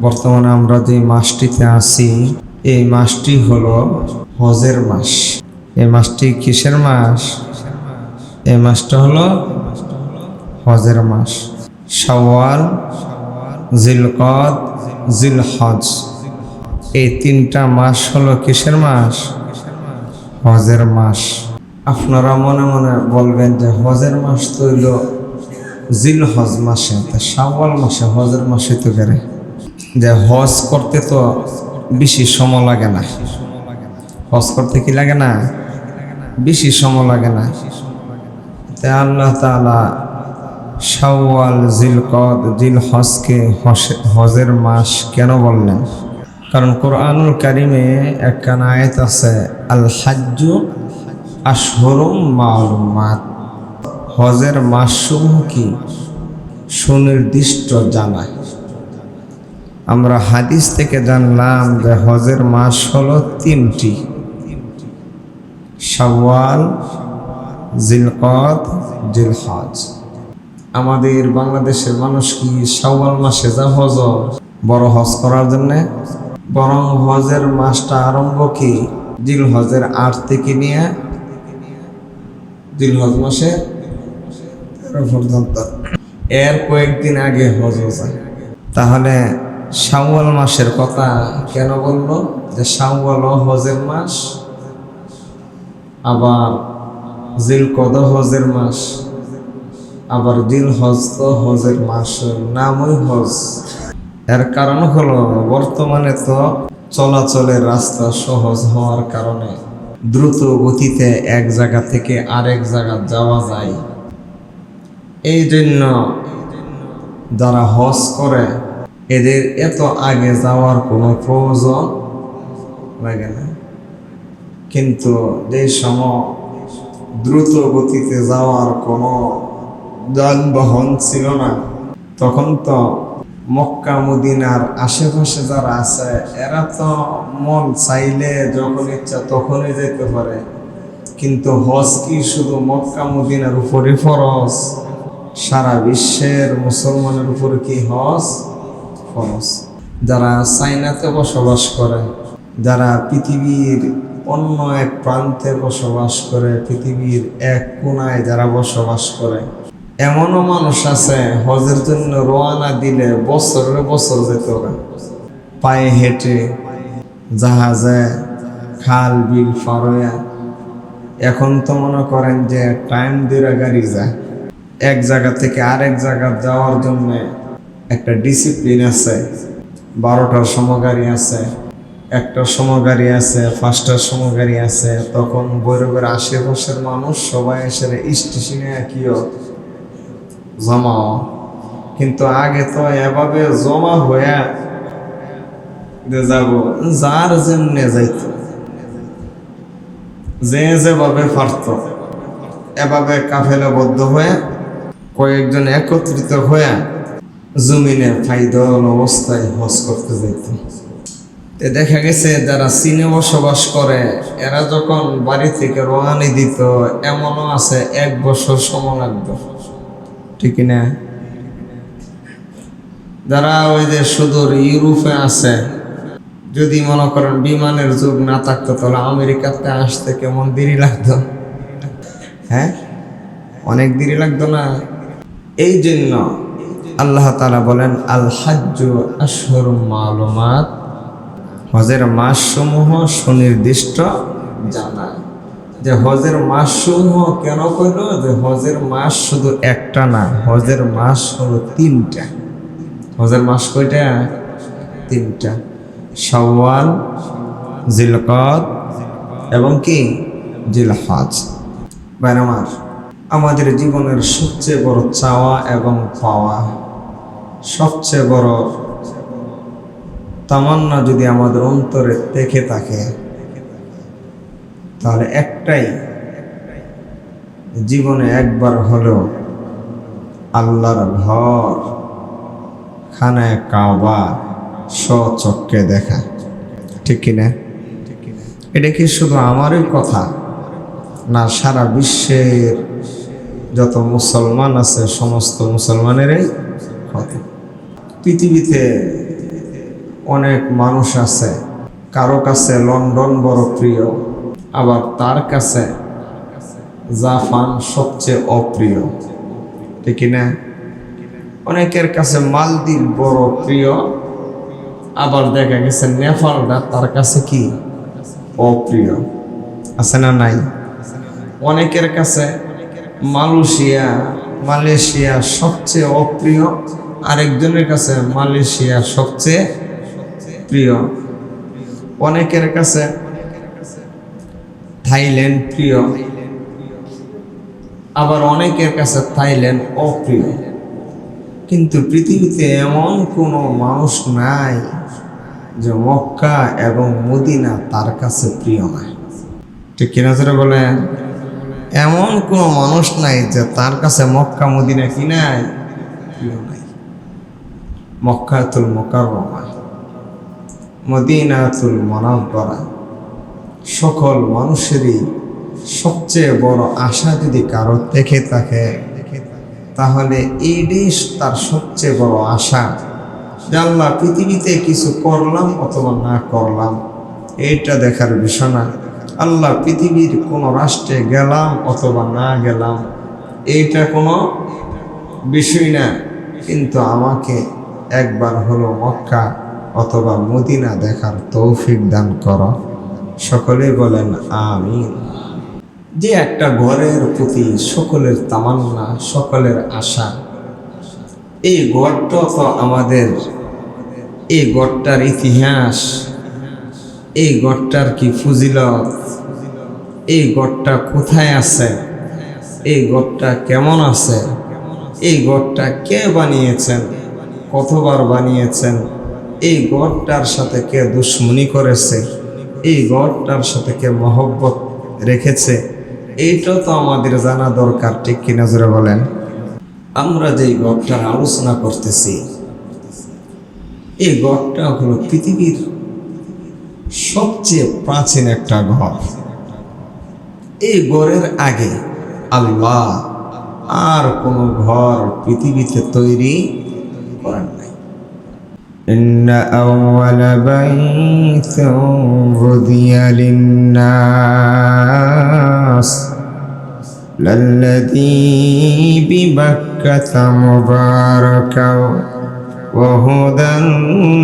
বর্তমানে আমরা যে মাসটিতে আছি এই মাসটি হলো হজের মাস। এই মাসটি কিসের মাস? এই মাসটা হলো হজের মাস। শাওয়াল, জিলকদ, জিলহজ, এই তিনটা মাস হলো কিসের মাস? হজের মাস। আপনারা মনে মনে বলবেন যে হজের মাস তো হইল জিলহজ মাসে, তা শাওয়াল মাসে হজের মাসে তো করে যে হজ করতে তো বেশি সময় লাগে না। হজ করতে কি লাগে না? বেশি সময় লাগে না। তাই আল্লাহ তাআলা শাওয়াল, জিলকদ, জিলহজকে হজের মাস কেন বললেন? কারণ কোরআনুল কারিমে একখান আয়াত আছে, আল হাজ্জু আশহুরুম মালুমাত, হজের মাসসমূহ কি সুনির্দিষ্ট জানা। আমরা হাদিস থেকে জানলাম যে হজের মাস হলো তিনটি, শাওয়াল, জিলকদ, জিলহজ। আমাদের বাংলাদেশের মানুষ কি শাওয়াল মাসে যা হজ বড় হজ করার জন্যে, বরং হজের মাসটা আরম্ভ কি জিলহজের 8 থেকে নিয়ে জিলহজ মাসে 13 পর্যন্ত, এর কয়েকদিন আগে হজ যায়। তাহলে শাওয়াল মাসের কথা কেন বললো? যে শাওয়াল হজের মাস, আবার জিলকদ হজের মাস, আবার জিলহজ তো হজের মাস, নামই হজ। এর কারণ হলো বর্তমানে তো চলাচলের রাস্তা সহজ হওয়ার কারণে দ্রুত গতিতে এক জায়গা থেকে আরেক জায়গা যাওয়া যায়। এই জন্য যারা হজ করে এদের এত আগে যাওয়ার কোনো প্রয়োজন লাগে না। কিন্তু যে সময় দ্রুত গতিতে যাওয়ার কোনো যানবাহন ছিল না, তখন তো মক্কা মদিনার আশেপাশে যারা আছে এরা তো মন চাইলে যখন ইচ্ছা তখনই যেতে পারে। কিন্তু হজ কি শুধু মক্কা মদিনার উপরে ফরজ? সারা বিশ্বের মুসলমানের উপরে কি হজ ফরজ? যারা চাইনাতে বসবাস করে, যারা পৃথিবীর অন্য এক প্রান্তে বসবাস করে, পৃথিবীর এক কোনায় যারা বসবাস করে, এমনও মানুষ আছে হজের জন্য রওনা দিলে বছরের বছর যেতে হবে, পায়ে হেঁটে, জাহাজে, খাল বিল পার। এখন তো মনে করেন যে টাইম দিয়ে গাড়ি যায়। এক জায়গা থেকে আরেক জায়গা যাওয়ার জন্য একটা ডিসিপ্লিন আছে। 12টার সময় গাড়ি আছে, 1টার সময় গাড়ি আছে, 5টার সময় গাড়ি আছে। তখন বৈরবের আশেপাশের মানুষ সবাই এসে স্টেশনে কিও জমা। কিন্তু আগে তো এভাবে জমা হয়ে যাব, যার যেমনে যাইত, যে যেভাবে পারত এভাবে কাফেলাবদ্ধ হয়ে কয়েকজন একত্রিত হয়ে জমিনে ফাইদল অবস্থায় হজ করতে যেত। দেখা গেছে যারা চীনে বসবাস করে এরা যখন বাড়ি থেকে রওয়ানি দিত, এমনও আছে 1 বছর সময় লাগতো, ঠিক না? যারা ওই যে সুদূর ইউরোপে আছে, যদি মনে করেন বিমানের যুগ না থাকতো তাহলে আমেরিকাতে আসতে কেমন দেরি লাগতো? হ্যাঁ, অনেক দেরি লাগতো না? এই জন্য আল্লাহ তাআলা বলেন আল হাজ্জু আশহুরুম মালুমাত, হজের মাসসমূহ সুনির্দিষ্ট জানা। যে হজের মাসসমূহ কেন কইল? যে হজের মাস শুধু একটা না, হজের মাস হলো 3টা। হজের মাস কয়টা? 3টা, শাওয়াল, জিলকদ এবং কি জিলহজ। ভাইরা আমার, আমাদের জীবনের সবচেয়ে বড় চাওয়া এবং পাওয়া, সবচেয়ে বড় তামান্না যদি আমাদের অন্তরে থেকে থাকে তাহলে একটাই, জীবনে একবার হলেও আল্লাহর ঘর খানায়ে কাবা স্বচক্ষে দেখা, ঠিক কিনা? এটা কি শুধু আমারই কথা না, সারা বিশ্বের যত মুসলমান আছে সমস্ত মুসলমানেরই কথা। পৃথিবীতে অনেক মানুষ আছে, কারো কাছে লন্ডন বড় প্রিয়, আবার তার কাছে জাপান সবচেয়ে অপ্রিয়, ঠিক না? অনেকের কাছে মালদ্বীপ বড় প্রিয়, আবার দেখা গেছে নেপালটা তার কাছে কি অপ্রিয়, আছে না নাই? অনেকের কাছে মালয়েশিয়া সবচেয়ে অপ্রিয়, আরেকজনের কাছে মালয়েশিয়া সবচেয়ে প্রিয়। অনেকের কাছে থাইল্যান্ড প্রিয়, আবার অনেকের কাছে থাইল্যান্ড অপ্রিয়। কিন্তু পৃথিবীতে এমন কোনো মানুষ নাই যে মক্কা এবং মদিনা তার কাছে প্রিয় নয়, ঠিক কিনা ধরে বলেন? এমন কোনো মানুষ নাই যে তার কাছে মক্কা মদিনা কি নাই, প্রিয় নাই। মক্কাতুল মুকাররমা, মদিনাতুল মুনাওয়ারা সকল মানুষেরই সবচেয়ে বড় আশা যদি কারো দেখে থাকে, তাহলে এই দেশ তার সবচেয়ে বড় আশা যে আল্লাহ পৃথিবীতে কিছু করলাম অথবা না করলাম এইটা দেখার বিষয় না। আল্লাহ পৃথিবীর কোনো রাষ্ট্রে গেলাম অথবা না গেলাম এইটা কোনো বিষয় না, কিন্তু আমাকে একবার হলো মক্কা অথবা মদিনা দেখার তৌফিক দান করো। সকলে বলেন আমিন। যে একটা ঘরের প্রতি সকলের তামান্না, সকলের আশা, এই ঘরটা তো আমাদের, এই ঘরটার ইতিহাস, এই ঘরটার কি ফজিলত, এই ঘরটা কোথায় আছে, এই ঘরটা কেমন আছে, এই ঘরটা কে বানিয়েছেন, কতবার বানিয়েছেন, এই ঘরটার সাথে কে দুশ্মনী করেছে, এই ঘরটার সাথে কে মহব্বত রেখেছে, এইটা তো আমাদের জানা দরকার, ঠিক কি না জোরে বলেন? আমরা যেই ঘরটার আলোচনা করতেছি এই ঘরটা হলো পৃথিবীর সবচেয়ে প্রাচীন একটা ঘর। এই ঘরের আগে আল্লাহ আর কোনো ঘর পৃথিবীতে তৈরি করেন নাই। ইন্না আউওয়ালা বাইতিন উযিয়া লিন-নাস লাল্লাযী বিবাক্কাতা মুবারাকাও ওয়া হুদান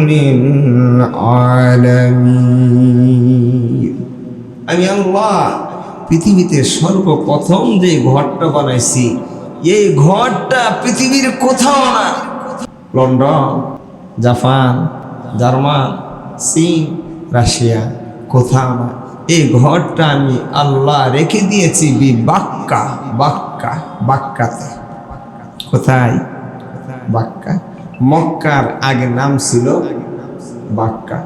লিল-আলামিন। আমি আল্লাহ পৃথিবীতে সর্বপ্রথম যে ঘরটা বানাইছি এই ঘরটা পৃথিবীর কোথাও না, লন্ডন, জাপান, জার্মান, চীন, রাশিয়া, কোথাও না। এই ঘরটা আমি আল্লাহ রেখে দিয়েছি বাক্কা, বাক্কা, বাক্কাতে। কোথায়? বাক্কা। মক্কার আগে নাম ছিল বাক্কা।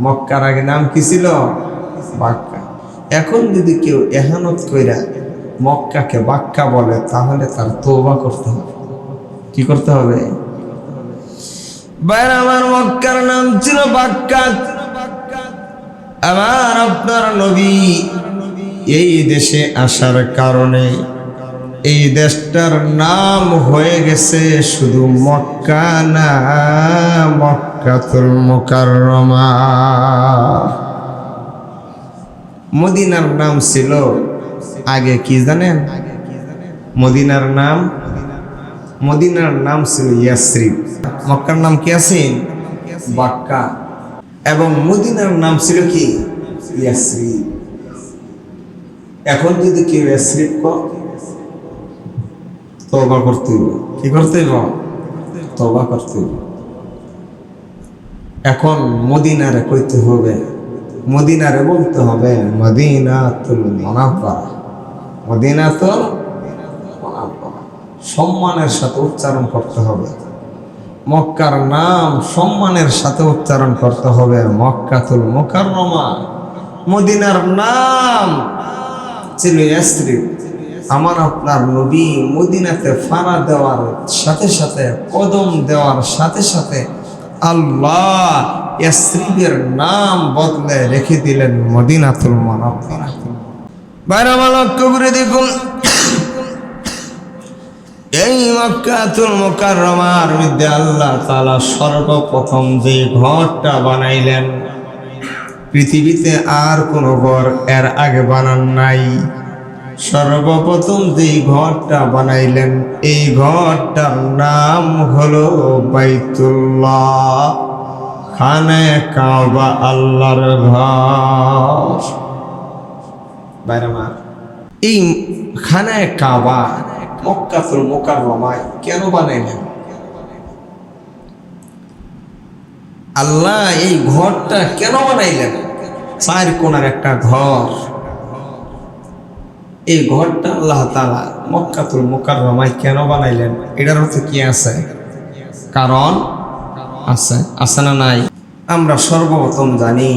মক্কার আগে নাম কি ছিল? বাক্কা। এখন যদি কেউ এহানত কইরা মক্কাকে বাক্কা বলে তাহলে তার তওবা করতে হবে। কি করতে হবে? বাইরে আমার মক্কার নাম ছিল বাক্কা। আমার আপনার নবী এই দেশে আসার কারণে এই দেশটার নাম হয়ে গেছে শুধু মক্কা না, মক্কাতুল মুকাররমা। মদিনার নাম ছিল আগে কি জানেন? মদিনার নাম ছিল ইয়াসরিব। মক্কার নাম কি আছে? বাক্কা। এবং মদিনার নাম ছিল কি? ইয়াসরিব। এখন যদি কেউ ইয়াসরিব তওবা করতে হবে। কি করতে হবে? তওবা করতে হবে। এখন মদিনারে কইতে হবে, মদিনারে বলতে হবে মদিনাতুল মুনাওয়ারা, মদিনাতুল মুনাওয়ারা। সম্মানের সাথে উচ্চারণ করতে হবে। মক্কার নাম সম্মানের সাথে উচ্চারণ করতে হবে মক্কাতুল মুকাররমা। মদিনার নাম ছিল ইয়াসরিব। আমার আপনার নবী মদিনাতে ফানা দেওয়ার সাথে সাথে, কদম দেওয়ার সাথে সাথে আল্লাহ ইয়াসরিবের নাম বদলে রেখে দিলেন মদিনাতুল মুনাওয়ারা। বাইরে লক্ষ্য করে দেখুন, এই মক্কাতুল মুকাররমার মধ্যে আল্লাহ তাআলা সর্বপ্রথম যে ঘরটা বানাইলেন, পৃথিবীতে আর কোনো ঘর এর আগে বানান নাই। সর্বপ্রথম যে ঘরটা বানাইলেন, এই ঘরটার নাম হলো বাইতুল্লাহ, খানে কাবা, আল্লাহর ঘর। বাইরামার এই খানে কাবা মক্কাতুল মুকাররমায় কেন বানাইলেন? আল্লাহ এই ঘরটা কেন বানাইলেন? চার কোণার একটা ঘর। এই ঘরটা আল্লাহ তাআলা মক্কাতুল মুকাররমায় কেন বানাইলেন? এটার অর্থ কি আছে? কারণ আছে, আছে না নাই? আমরা সর্বপ্রথম জানি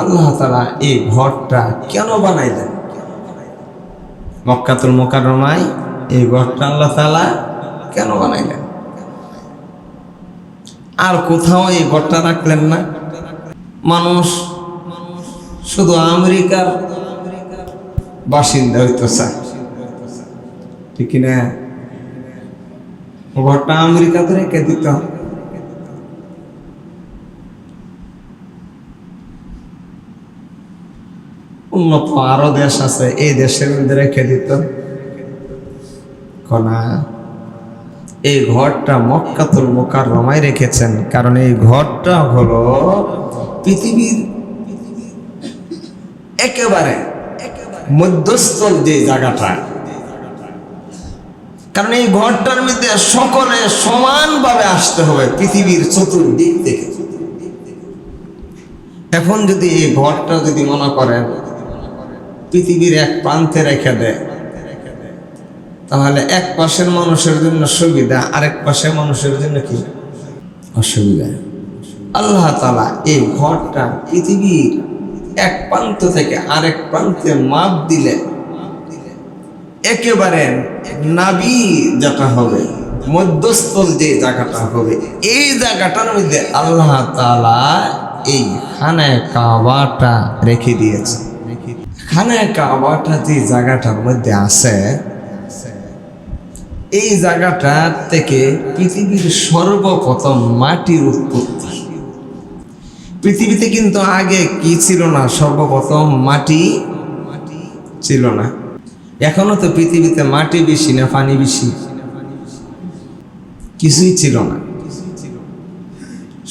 আল্লাহ তাআলা এই ঘরটা কেন বানাইলেন। মক্কাতুল মুকাররমায় এই ঘরটা আল্লাহ তাআলা কেন বানাইলেন? আর কোথাও এই ঘরটা রাখলেন না। মানুষ শুধু আমেরিকার বাসিন্দা হইতে চায়, ঠিক না? ঘরটা আমেরিকাতে রেখে দিত। উন্নত আরো দেশ আছে, এই দেশের মধ্যে রেখে দিত না। এই ঘরটা মক্কাতুল মুকাররমায় রেখেছেন, কারণ এই ঘরটা হলো পৃথিবীর একেবারে মধ্যস্থল যে জায়গাটা। কারণ এই ঘরটার মধ্যে সকলে সমানভাবে আসতে হবে পৃথিবীর চতুর্দিক থেকে। এখন যদি এই ঘরটা যদি মনে করেন পৃথিবীর এক প্রান্তে রেখে দেয়, তাহলে এক পাশের মানুষের জন্য সুবিধা, আরেক পাশের মানুষের জন্য কি অসুবিধা। আল্লাহ তাআলা এই ঘরটা পৃথিবীর এক প্রান্ত থেকে আরেক প্রান্তে মাপ দিলে একেবারে নাবি যেটা হবে, মধ্যস্থল যে জায়গাটা হবে, এই জায়গাটার মধ্যে আল্লাহ তাআলা এই খানায়ে কাবাটা রেখে দিয়েছে। খানায়ে কাবাটা যে জায়গাটার মধ্যে আছে, এই জায়গাটা থেকে পৃথিবীর সর্বপ্রথম মাটির উৎপত্তি। পৃথিবীতে কিন্তু আগে কি ছিল না? সর্বপ্রথম মাটি ছিল না। এখনো তো পৃথিবীতে মাটি বেশি না পানি বেশি? কিছুই ছিল না,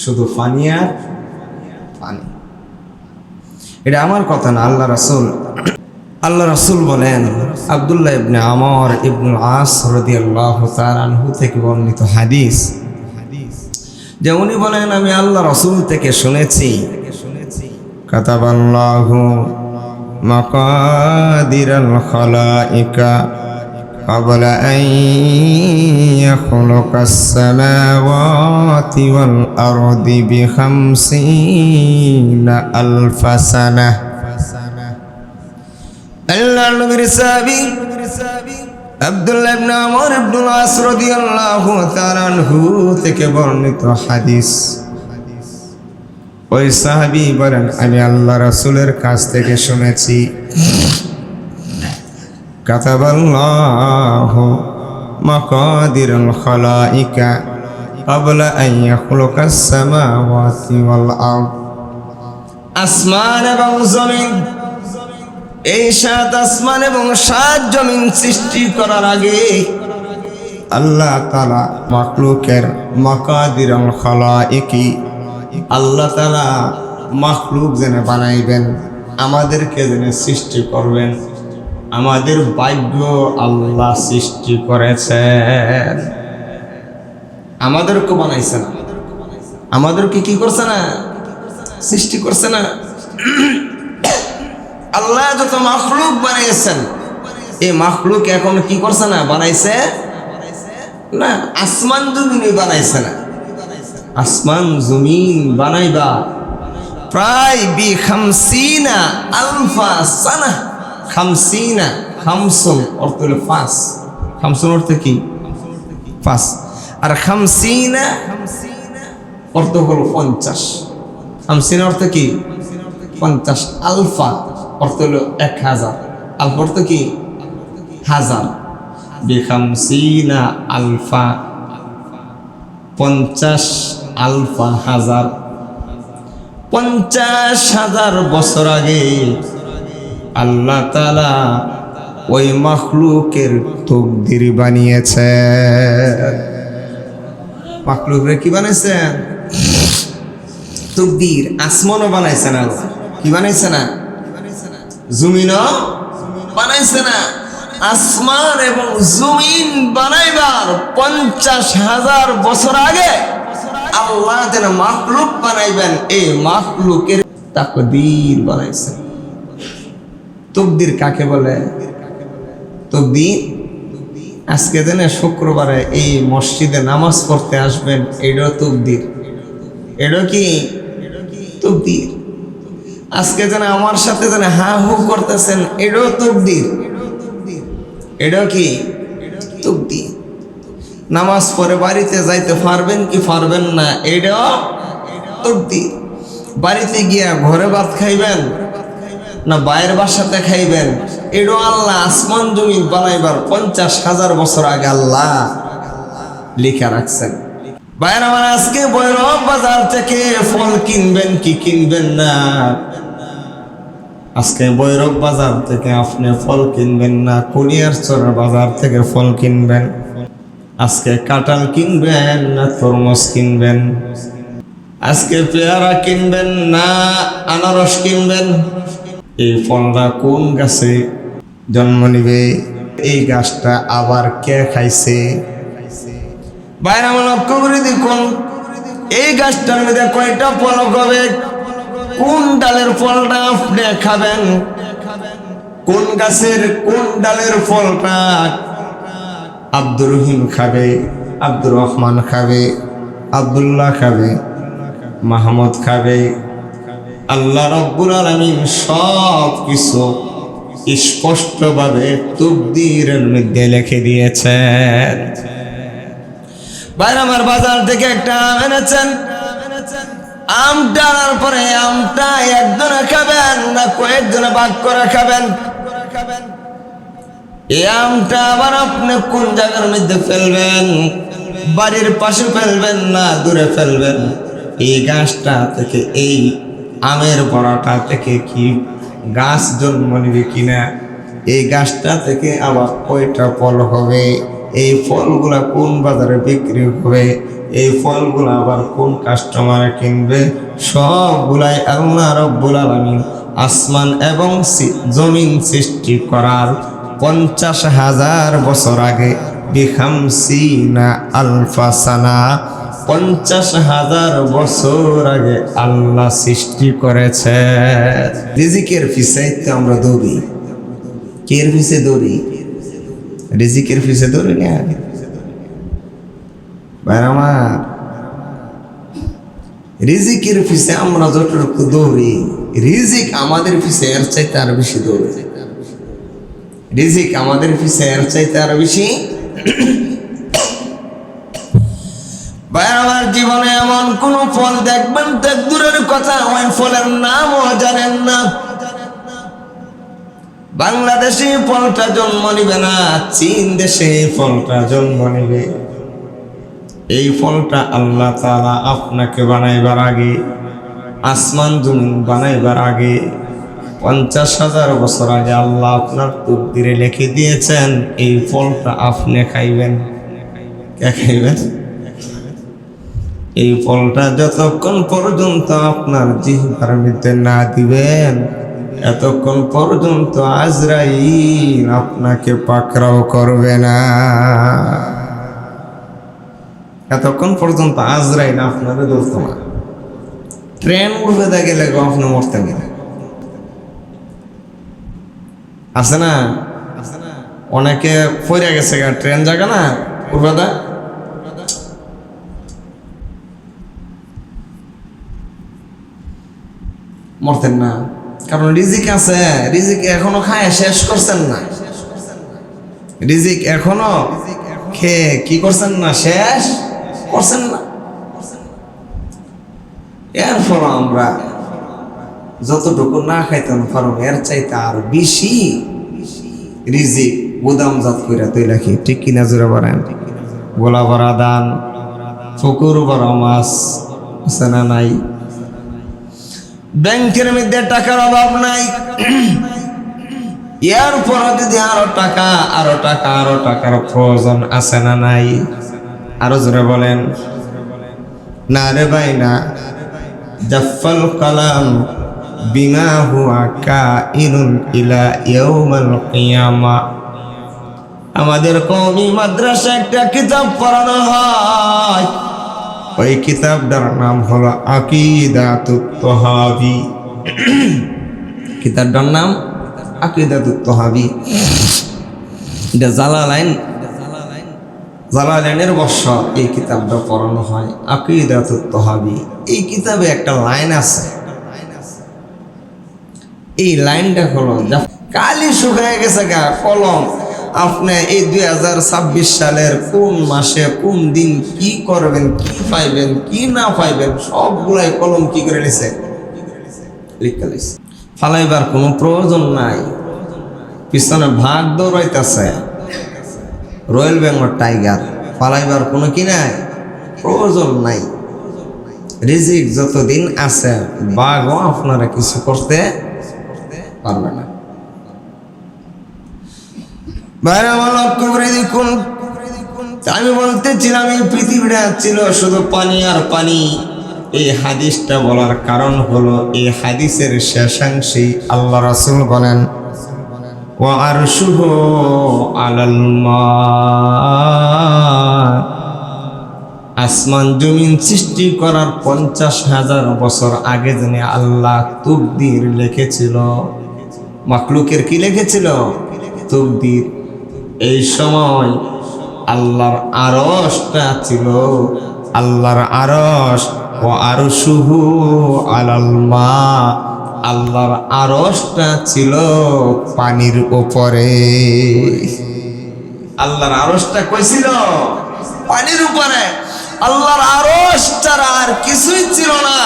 শুধু পানি আর পানি। এটা আমার কথা না, আল্লাহ রাসূল বলেন, আব্দুল্লাহ ইবনে আমর ইবনুল আস রাদিয়াল্লাহু তাআলা আনহু থেকে বর্ণিত হাদিস, যে উনি বলেন, আমি আল্লাহ রাসূল থেকে শুনেছি, কাতাবাল্লাহু মাকাদিরাল খালাইকা ক্বাবলা আন ইয়াখলুকাস সামাওয়াতি ওয়াল আরদি বিখামসিনা আলফা সানাহ। আল্লাহর নবীর সাহাবী আব্দুল্লাহ ইবনে আমর ইবনুল আস রাদিয়াল্লাহু তাআলা আনহু থেকে বর্ণিত হাদিস। ওই সাহাবী বলেন, আমি আল্লাহ রাসূলের কাছ থেকে শুনেছি, কাতাবাল্লাহু মাকাদিরাল খালাইকা ক্বাবলা আন ইয়াখলুকাস সামাওয়াতি ওয়াল আরদ। আসমান এবং জমিন, এই 7 আসমান এবং 7 জমিন সৃষ্টি করার আগে আল্লাহ তাআলা মাখলুকের মাকাদিরাল খালাইকি, আল্লাহ তাআলা মাখলুক যেন বানাইবেন, আমাদেরকে যেন সৃষ্টি করবেন, আমাদের ভাগ্য আল্লাহ সৃষ্টি করেছেন। আমাদেরকে বানাইছেন, আমাদেরকে কি করছে না? সৃষ্টি করছে না। আল্লাহ যত মাখলুক বানাইছেন, এই মাখলুক এখন কি করছে না? বানাইছে না। আসমান জমিন বানাইছে না। আসমান জমিন বানাইবা প্রায় বিখামসিনা আলফা সানা। খামসিনা, খামসুন অর্থ হলো 5, খামসুন অর্থ কি? 5। আর খামসিনা অর্থ হলো 50। খামসিনা অর্থ কি? 50। আলফা অর্থ হলো 1000। আলফা অর্থ কি? হাজার। বিখামসিনা আলফা 50 আলফা হাজার 50,000 বছর আগে আল্লাহ তাআলা ওই মাখলুকের তকদির বানিয়েছে। মাখলুকরে কি বানাইছেন? তকদির। আসমানও বানাইছেন আল্লাহ। কি বানাইছে না? জমিনও বানাইছে না? আসমান এবং জমিন বানাইবার 50,000 বছর আগে আল্লাহ যেন মাখলুক বানাইবেন, এই মাখলুকের তাকদীর বানাইছেন। তকদির কাকে বলে? তকদির আজকে যেন শুক্রবারে এই মসজিদে নামাজ পড়তে আসবেন, এটাও তকদির। এটা কি তকদির? আজকে যেন আমার সাথে যেন হা হু করতেছেন, এটাও তকদির। এটাও কি তকদির? নামাজ পড়ে বাড়িতে যাইতে পারবেন কি পারবেন না, এটাও তকদির। বাড়িতে গিয়া ঘরে ভাত খাইবেন না বাইরের বাসাতে খাইবেন, এটাও আল্লাহ আসমান জমিন বানাইবার 50,000 বছর আগে আল্লাহ লিখা রাখছেন। বাইরে আমার আজকে ভৈরব বাজার থেকে ফল কিনবেন কি কিনবেন না? আজকে ভৈরব বাজার থেকে আপনি ফল কিনবেন না, কুলিয়ারচরের বাজার থেকে ফল কিনবেন। আজকে কাঁঠাল কিনবেন না তরমুজ কিনবেন? আজকে পেয়ারা কিনবেন না আনারস কিনবেন? এই ফলটা কোন গাছে জন্ম নিবে? এই গাছটা আবার কে খাইছে? বাইরে আমার লক্ষ্য করে দেখুন, এই গাছটার মধ্যে কয়টা ফল হবে? কোন ডালের ফলটা আপনি খাবেন? কোন গাছের কোন ডালের ফলটা আব্দুর রহিম খাবে, আব্দুর রহমান খাবে, আব্দুল্লাহ খাবে, মাহমুদ খাবে? আল্লাহ রাব্বুল আলামিন সব কিছু স্পষ্টভাবে তাকদীরের মধ্যে লিখে দিয়েছেন। বাইরে আমার বাজার থেকে একটা আম এনেছেন, আমটা আনার পরে আমটা একজনে খাবেন না কয়েকজনে ভাগ করে খাবেন? এই আমটা আবার আপনি কোন জায়গার মধ্যে ফেলবেন? বাড়ির পাশে ফেলবেন না দূরে ফেলবেন? এই গাছটা থেকে এই আমের বড়াটা থেকে কি গাছ জন্ম নিবে কিনা? এই গাছটা থেকে আবার কয়টা ফল হবে? এই ফলগুলা কোন বাজারে বিক্রি হবে? এই ফলগুলা আবার কোন কাস্টমারে কিনবে? সবগুলাই আল্লাহ রাব্বুল আলামিন আসমান এবং জমিন সৃষ্টি করার 50,000 বছর আগে বিখামসিনা আলফা সানা 50,000 বছর আগে আল্লাহ সৃষ্টি করেছে। রিজিকের পিছে আমরা দৌড়ি। কের পিছে দৌড়ি? রিজিকের পিছে দৌড়ি না ভাই আমার। রিজিকের পিছে আমরা যতটুকু দৌড়ি, রিজিক আমাদের পিছে এর চাইতে আর বেশি দৌড়ে। রিজিক আমাদের পিছে এর চাইতে আর বেশি। ভাই আমার জীবনে এমন কোন ফল দেখবেন দেখ দূরের কথা, ওই ফলের নামও জানেন না। বাংলাদেশে ফলটা জন্ম নিবে না, চীন দেশে ফলটা জন্ম নিবে। এই ফলটা আল্লাহ তাআলা আপনাকে বানাইবার আগে, আসমান জমিন বানাইবার আগে 50,000 বছর আগে আল্লাহ আপনার তাকদীরে লিখে দিয়েছেন এই ফলটা আপনি খাইবেন। কে খাইবেন? এই ফলটা যতক্ষণ পর্যন্ত আপনার জিহ্বার মধ্যে না দিবেন, এতক্ষণ পর্যন্ত আজরাইল আপনাকে পাকড়াও করবে না। এতক্ষণ পর্যন্ত আজরাইল আপনারে ধরতো না। ট্রেন উঠবে দা গেলে আপনি মরতেন না। আছে না? অনেকে পড়ে গেছে ট্রেন জায়গা না উঠবে দা, মরতেন না। কারণ রিজিক আছে, রিজিক এখনো খায় শেষ করছেন না। রিজিক এখনো খেয়ে কি করছেন না, শেষ করছেন না। এরপর আমরা যতটুকু না খাইতাম পারো এর চাইতে আর বেশি রিজিক গুদামজাত কইরা তুই রাখি, ঠিক কিনা জোরে বলেন? গোলা ভরা ধান, পুকুর ভরা মাছ আছে না নাই? ব্যাংকের মধ্যে টাকার অভাব নাই, এরপরও যদি আরো টাকার প্রয়োজন আছে না নাই? আরো জোরে বলেন। না রে ভাই না। জাফাল কালাম বিমা হুয়া কাইনুন ইলা ইয়াউমিল কিয়ামা। আমাদের কওমি মাদ্রাসা একটা কিতাব পড়ানো হয়, ওই কিতাবটার নাম হলো আকিদাতুত তাহাবি। কিতাবটার নাম আকিদাতুত তাহাবি। এটা জালালাইনের বর্ষ এই কিতাবটা পড়ানো হয়, আকিদাতুত তাহাবি। এই কিতাবে একটা লাইন আছে, এই লাইনটা হলো কালি শুকায় গেছে গা কলম। আপনি এই 2026 সালের কোন মাসে কোন দিন কি করবেন, কি পাইবেন কি না পাইবেন, সবগুলাই কলম কি করে নিছে, লিখে লিছে। ফালাইবার কোনো প্রয়োজন নাই, পিছনে ভাগ দৌড়াইতেছে রয়্যাল বেঙ্গল টাইগার, ফালাইবার কোনো কি নাই, প্রয়োজন নাই। রিজিক যতদিন আছে বাঘও আপনারা কিছু করতে পারবে না। বাইরে আমার লক্ষ্য করে দেখুন, আমি বলতেছিলাম এই পৃথিবীটা ছিল শুধু পানি আর পানি। এই হাদিসটা বলার কারণ হলো, এই হাদিসের শেষাংশে আল্লাহ রাসূল বলেন, ওয়া আরশুহু আলাল মা। আসমান জমিন সৃষ্টি করার 50,000 বছর আগে যিনি আল্লাহ তাকদীর লিখেছিল, মাখলুকের কি লিখেছিল, তাকদীর। এই সময় আল্লাহর আরশটা ছিল, আল্লাহর আরশ, ও আরশুহু আলাল মা, আল্লাহর আরশটা ছিল পানির উপরে। আল্লাহর আরশটা কই ছিল, পানির উপরে। আল্লাহর আরশ ছাড়া আর কিছুই ছিল না,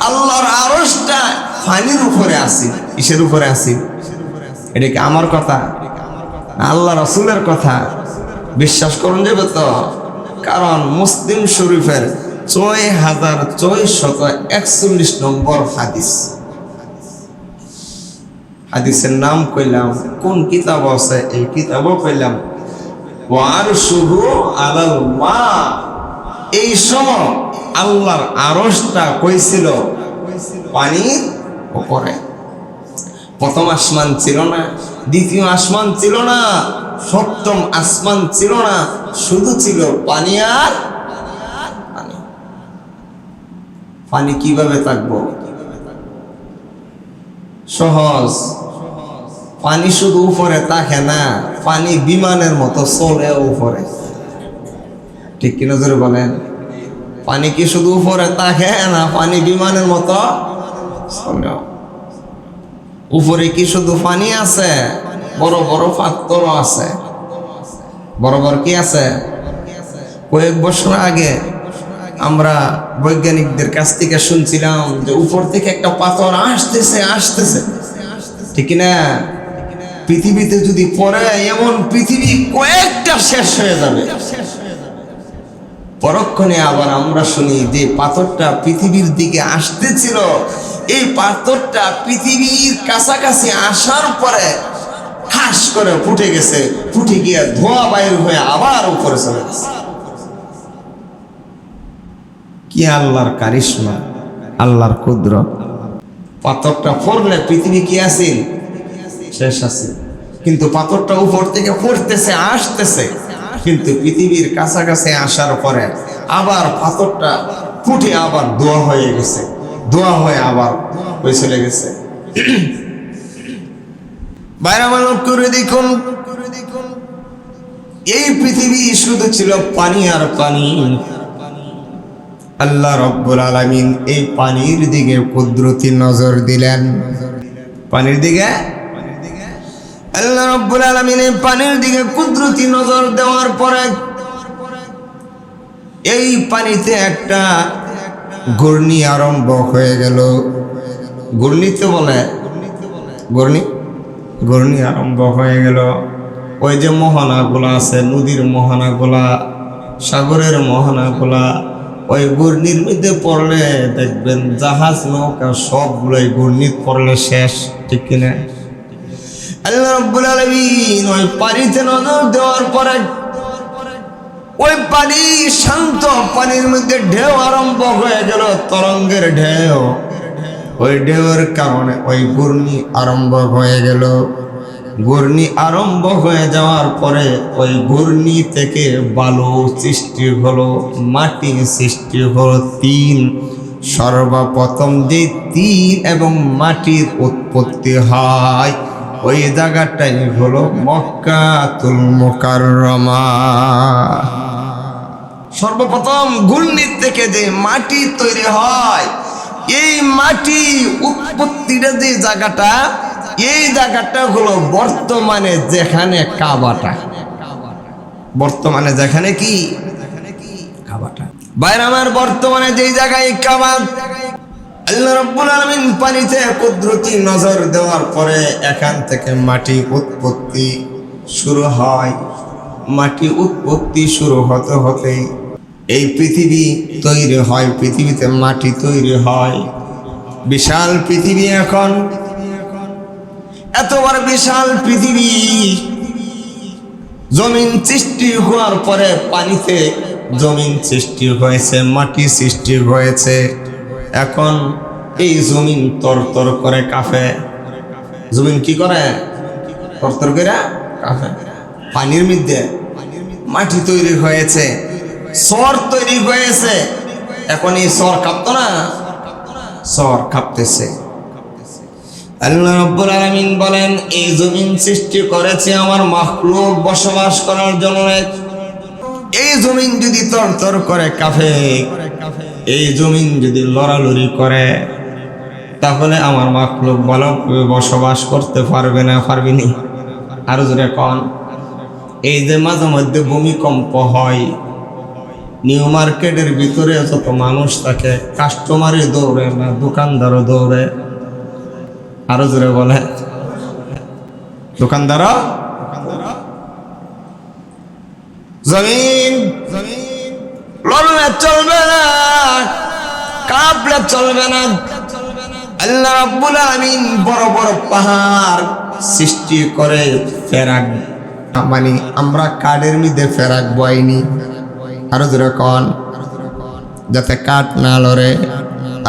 আল্লাহর আরশটা পানির উপরে আছে। কিসের উপরে আছে? এটা কি আমার কথা? আল্লাহ রাসূলের কথা। বিশ্বাস করুন যাবে তো, কারণ মুসলিম শরীফের 6441 নম্বর হাদিস। হাদিসের নাম কইলাম, কোন কিতাব আছে এই কিতাবও কইলাম, ওয়া আরশুহু আলাল মা। এই সময় আল্লাহর আরশটা কইছিল পানির উপরে। প্রথম আসমান ছিল না, দ্বিতীয় আসমান ছিল না, সপ্তম আসমান ছিল না, শুধু ছিল পানি আর পানি। পানি কিভাবে থাকবো? সহজ। পানি শুধু উপরে থাকে না, পানি বিমানের মতো চলে উপরে, ঠিক কিনা জোরে বলেন? পানি কি শুধু উপরে থাকে না, পানি বিমানের মতো চলে। উপরে কি শুধু পানি আছে? বড় বড় পাথরও আছে। বড় বড় কি আছে? কয়েক বছর আগে আমরা বৈজ্ঞানিকদের কাছ থেকে শুনছিলাম যে উপর থেকে একটা পাথর আসতেছে, ঠিক না? পৃথিবীতে যদি পড়ে, এমন পৃথিবী কয়েকটা শেষ হয়ে যাবে। পরক্ষণে আবার আমরা শুনি যে পাথরটা পৃথিবীর দিকে আসতেছিল, এই পাথরটা পৃথিবীর কাছাকাছি আসার পরে ঠাস করে ফুটে গেছে, ফুটে গিয়ে ধোঁয়া বাইর হয়ে আবার উপরে চলে গেছে। কি আল্লাহর কারিশমা, আল্লাহর কুদরত। পাথরটা পড়লে পৃথিবী কি আছে, শেষ আছে। কিন্তু পাথরটা উপর থেকে পড়তেছে, আসতেছে, কিন্তু পৃথিবীর কাছাকাছি আসার পরে আবার পাথরটা ফুটে আবার ধোঁয়া হয়ে গেছে, ধোঁয়া হয়ে আবার হয়ে চলে গেছে। বাইরে মানব করে দেখুন, এই পৃথিবী শুধু ছিল পানি আর পানি। আল্লাহ রব্বুল আলামিন এই পানির দিকে কুদরতি নজর দিলেন। পানির দিকে আল্লাহ রব্বুল আলামিন এই পানির দিকে কুদরতি নজর দেওয়ার পরে এই পানিতে একটা ঘূর্ণি আরম্ভ হয়ে গেল। ঘূর্ণিতে বলে ঘূর্ণি আরম্ভ হয়ে গেল। ওই যে মোহনাগুলা আছে, নদীর মোহনাগুলা, সাগরের মোহনাগুলা, ওই ঘূর্ণির মধ্যে পড়লে দেখবেন জাহাজ নৌকা সবগুলোই ঘূর্ণিত পড়লে শেষ, ঠিক কিনা? আল্লাহ রাব্বুল আলামিন ওই পানিতে নজর দেওয়ার পরে ওই পানি শান্ত, পানির মধ্যে ঢেউ আরম্ভ হয়ে গেল, তরঙ্গের ঢেউ। ওই ঢেউয়ের কারণে ওই ঘূর্ণি আরম্ভ হয়ে গেল। ঘূর্ণি আরম্ভ হয়ে যাওয়ার পরে ওই ঘূর্ণি থেকে বালু সৃষ্টি হলো, মাটি সৃষ্টি হলো। তিন, সর্বপ্রথম যে তিন এবং মাটির উৎপত্তি হয় ওই জায়গাটাই হলো মক্কাতুল মুকাররমা। সর্বপ্রথম ঘূর্ণির থেকে যে মাটি তৈরি হয়, এই মাটি উৎপত্তিটা যে জায়গাটা, এই জায়গাটা হলো বর্তমানে যেখানে কাবাটা, বর্তমানে যেখানে কি কাবাটা। বাইরে আমার বর্তমানে যেই জায়গায় কাবা, আল্লাহ রাব্বুল আলামিন পানিতে কুদরতি নজর দেওয়ার পরে এখান থেকে মাটি উৎপত্তি শুরু হয়। মাটি উৎপত্তি শুরু হতে হতে এই পৃথিবী তৈরি হয়, পৃথিবীতে মাটি তৈরি হয়। বিশাল পৃথিবী, এখন এত বড় বিশাল পৃথিবী, জমিন সৃষ্টি হওয়ার পরে পানিতে জমিন সৃষ্টি হয়েছে, মাটি সৃষ্টি হয়েছে। এখন এই জমিন তরতর করে কাঁপে। জমিন কি করে? তরতর করে কাঁপে। পানির মধ্যে মাটি তৈরি হয়েছে, সর তৈরি হয়েছে। এখন এই সর কাঁপতো না, সর কাঁপতেছে। আল্লাহ রাব্বুল আলামিন বলেন, এই জমিন সৃষ্টি করেছে আমার মাখলুক বসবাস করার জন্য। এই জমিন যদি তরতর করে কাঁপে, এই জমিন যদি লড়ালড়ি করে, তাহলে আমার মাখলুক ভালোভাবে বসবাস করতে পারবে না, পারবিনি? আরো জোরে কন। এই যে মাঝে মধ্যে ভূমিকম্প হয়, নিউ মার্কেটের ভিতরে যত মানুষ থাকে, কাস্টমারই দৌড়ে না, দোকানদারও দৌড়ে। আরো জোরে বলে, দোকানদারও। জমিন লড়লে চলবে না, কাঁপলে চলবে না। আল্লাহ রাব্বুল আলামিন বড় বড় পাহাড় সৃষ্টি করে ফেরাক, মানে আমরা কাঠের মধ্যে ফেরাক বয়নি। আরো জোরে কন, যাতে কাঠ না লড়ে।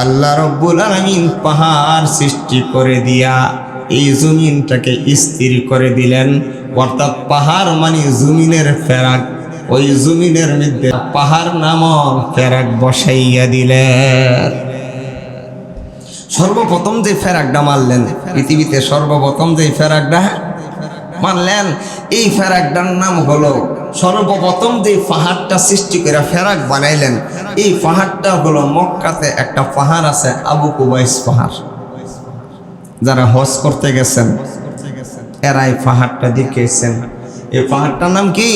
আল্লাহ রাব্বুল আলামিন পাহাড় সৃষ্টি করে দিয়া এই জমিনটাকে স্থির করে দিলেন। অর্থাৎ পাহাড় মানে জমিনের ফেরাক, ওই জমিনের মধ্যে পাহাড় নামক ফেরাক বসাইয়া দিলেন। সর্বপ্রথম যে ফেরাকটা মারলেন পৃথিবীতে, সর্বপ্রথম যে ফেরাকটা মানলেন, এই ফেরাকটার নাম হলো, সর্বপ্রথম যে পাহাড়টা সৃষ্টি করে ফেরাক বানাইলেন, এই পাহাড়টা হলো মক্কাতে একটা পাহাড় আছে, আবু কুবাইস পাহাড়। যারা হজ করতে গেছেন এরা এই পাহাড়টা দেখেছেন। এই পাহাড়টার নাম কি?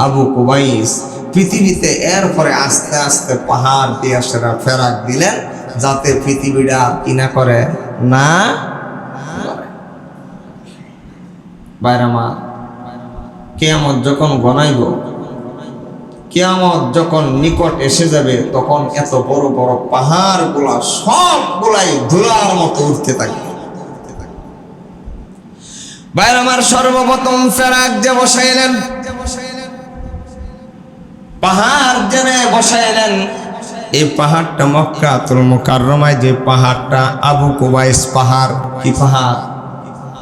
আবু কুবাইস। পৃথিবীতে এরপরে আস্তে আস্তে পাহাড় দিয়ে সেরা ফেরাক দিলেন, যাতে পৃথিবীটা কিনা করে না। বাইরামা, কিয়ামত যখন গনাইব, কিয়ামত যখন নিকট এসে যাবে, তখন এত বড় বড় পাহাড়গুলা সবগুলাই ধুলার মতো উঠতে থাকবে। বাইরামার সর্বপ্রথম ফেরাক যে বসাইলেন, পাহাড় জেনে বসাইলেন, এই পাহাড়টা মক্কাতুল মুকাররমায় যে পাহাড়টা, আবু কুবাইস পাহাড়। কি পাহাড়?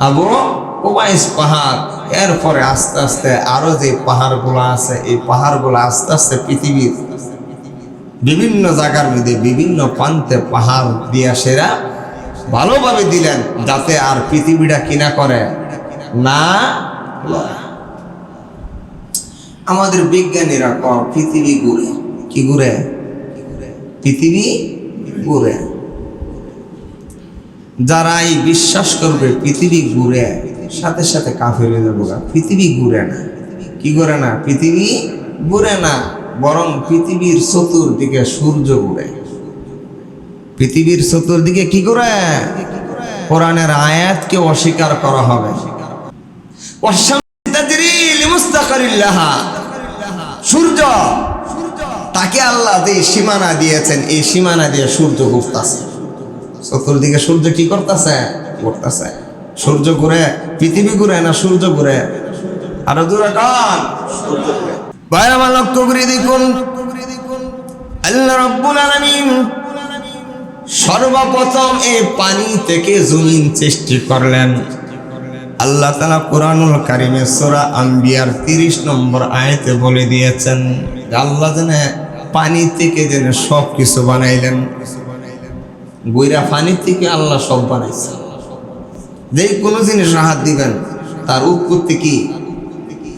আবু কুবাইস পাহাড়। এরপরে আস্তে আস্তে আরো যে পাহাড়গুলো আছে, এই পাহাড়গুলো আস্তে আস্তে পৃথিবীর বিভিন্ন জায়গার মধ্যে বিভিন্ন প্রান্তে পাহাড় দিয়া সেরা ভালোভাবে দিলেন, যাতে আর পৃথিবীটা কিনা করে না। আমাদের বিজ্ঞানীরা পৃথিবী ঘুরে। কি ঘুরে? পৃথিবী ঘুরে। যারা এই বিশ্বাস করবে পৃথিবী ঘুরে, সাথে সাথে কাফের হয়ে যাবো। পৃথিবী ঘুরে না। কি ঘুরে না? পৃথিবী ঘুরে না, বরং পৃথিবীর চতুর্দিকে সূর্য ঘুরে। পৃথিবীর চতুর্দিকে কি ঘুরে? কোরআনের আয়াতকে অস্বীকার করা হবে। মুদাখারিল্লাহা, সূর্য তাকে আল্লাহ যে সীমানা দিয়েছেন, এই সীমানা দিয়ে সূর্য ঘুরতেছে, চতুর্দিকে সূর্য কি করতেছে? ঘুরতেছে। সূর্য ঘুরে, পৃথিবী ঘুরে না সূর্য ঘুরে? আরো দূরে কান, সূর্য ঘুরে। ভাই আমার লক্ষ্য করে দেখুন, আল্লাহ রাব্বুল আলামিন সর্বপ্রথম এই পানি থেকে জমিন সৃষ্টি করলেন। আল্লাহ তাআলা কুরআনুল কারীমে সূরা আম্বিয়ার 30 নম্বর আয়াতে বলে দিয়েছেন যে আল্লাহ যেন পানি থেকে যেন সব কিছু বানাইলেন। গুইরা পানি থেকে আল্লাহ সব বানাইছেন। যে কোনো জিনিস হাত দিবেন তার উৎপত্তি কি?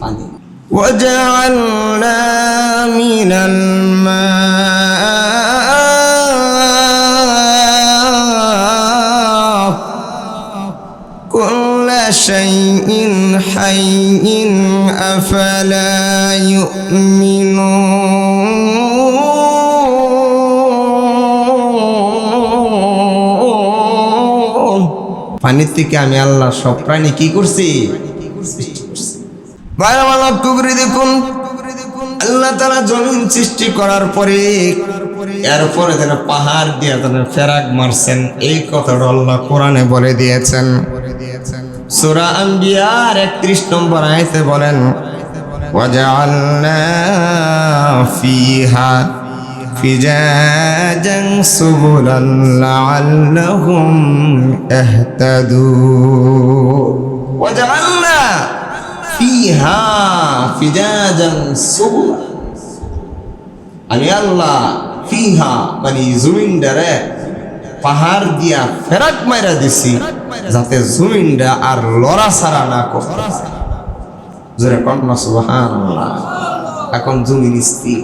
পানি। وَجَعَلْنَا مِنَ الْمَاءِ كُلَّ شَيْءٍ حَيٍّ أَفَلَا يُؤْمِنُونَ। পানির থেকে আমি আল্লাহ সব প্রাণী কি করছি? ভাই আমার লক্ষ্য করে দেখুন, আল্লাহ তাআলা জমিন সৃষ্টি করার পরে এরপরে যেন পাহাড় দিয়ে যেন ফেরাক মারছেন, এই কথাটা আল্লাহ কোরআনে বলে দিয়েছেন। সূরা আম্বিয়ার 31 নম্বর আয়াতে বলেন, ওয়াজআলনা ফিহা ফিজাজান সুবুলান লাআল্লাহুম ইয়াহতাদুন। ওয়াজআলনা ফিহা ফিজাজান সুবুলা, আমি আল্লাহ ফিহা মানে জমিনটারে পাহাড় দিয়া ফেরাক মাইরা দিছি, যাতে জমিনটা আর লড়াছাড়া না করতে পারে। জোরে কন্যা সুবহানাল্লাহ। এখন জমিন স্থির।